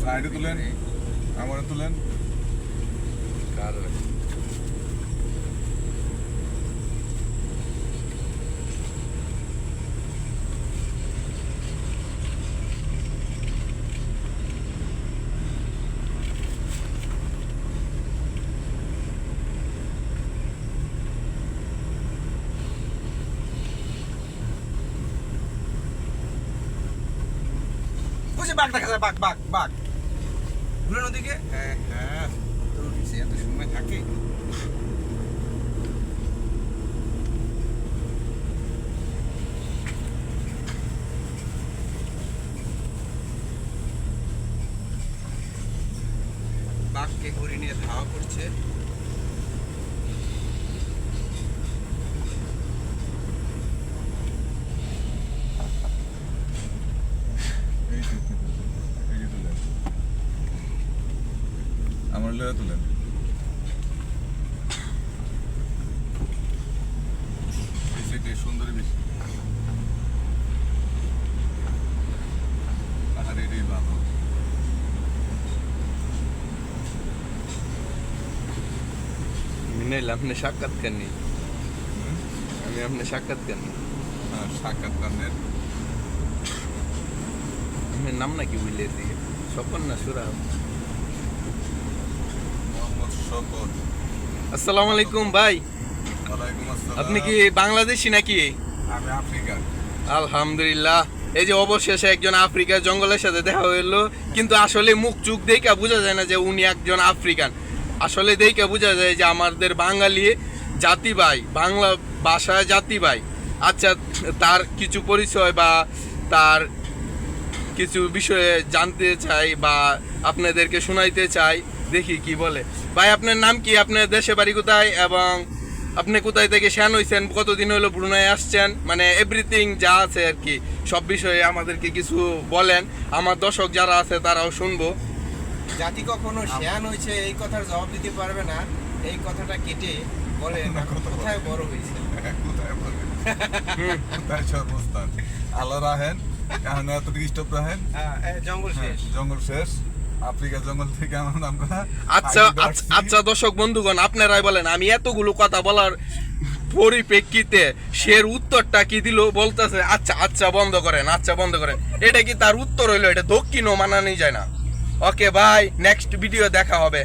সাইডে তুলেন, আমারে তুলেন। বাঘ দেখা যায়, বাঘ বাঘ বাঘ ঘুরেন ওদিকে। হ্যাঁ হ্যাঁ, এত সময় থাকে। বাঘকে ঘুরে নিয়ে ধাওয়া করছে। আমার লয়ে তুলেন। সুন্দরী বেশি। আর এটাই ভালো। आपने साक्षात करनी, हमने साक्षात करनी। हाँ, साक्षात करने। हमने नाम ना क्यों लेते हैं? स्वपन ना सुरा। मोहम्मद शौकत। अस्सलाम वालेकुम भाई। वालेकुम अस्सलाम। আপনি কি বাংলাদেশী নাকি? আমি আফ্রিকান। আলহামদুলিল্লাহ। এই যে অবশেষে একজন আফ্রিকার জঙ্গলের সাথে দেখা হইলো, কিন্তু আসলে মুখ চোখ দেখে বোঝা যায় না যে উনি একজন আফ্রিকান। আসলে দেখে বোঝা যায় যে আমাদের বাঙালি জাতি ভাই, বাংলা ভাষায় জাতি ভাই। আচ্ছা, তার কিছু পরিচয় বা তার কিছু বিষয়ে জানতে চাই বা আপনাদেরকে শোনাইতে চাই, দেখি কি বলে। ভাই, আপনার নাম কি? আপনার দেশে বাড়ি কোথায় এবং আপনি কোথায় থেকে শ্যান হয়েছেন? কতদিন হলো ব্রুনাই আসছেন? মানে এভরিথিং যা আছে আর কি, সব বিষয়ে আমাদেরকে কিছু বলেন। আমার দর্শক যারা আছে তারাও শুনবো। জাতি কখনো শ্যান হয়েছে এই কথার জবাব দিতে পারবে না, এই কথাটা কেটে বলে কোথায় বড় হয়েছে। কোথায় বলে? কোথায় সর্বস্থান? আল্লাহ রাহেন, এখন এতটুকু স্টপ রাহেন। জঙ্গল শেষ। জঙ্গল শেষ। আফ্রিকা জঙ্গল থেকে আমার নাম করা। আচ্ছা আচ্ছা দর্শক বন্ধুগণ, আপনারাই বলেন, আমি এতগুলো কথা বলার পরিপ্রেক্ষিতে সের উত্তরটা কি দিল? বলতেছে আচ্ছা আচ্ছা বন্ধ করেন, আচ্ছা বন্ধ করেন। এটা কি তার উত্তর হইলো? এটা দক্ষিণও মানানি যায় না। ওকে ভাই, নেক্সট ভিডিও দেখা হবে।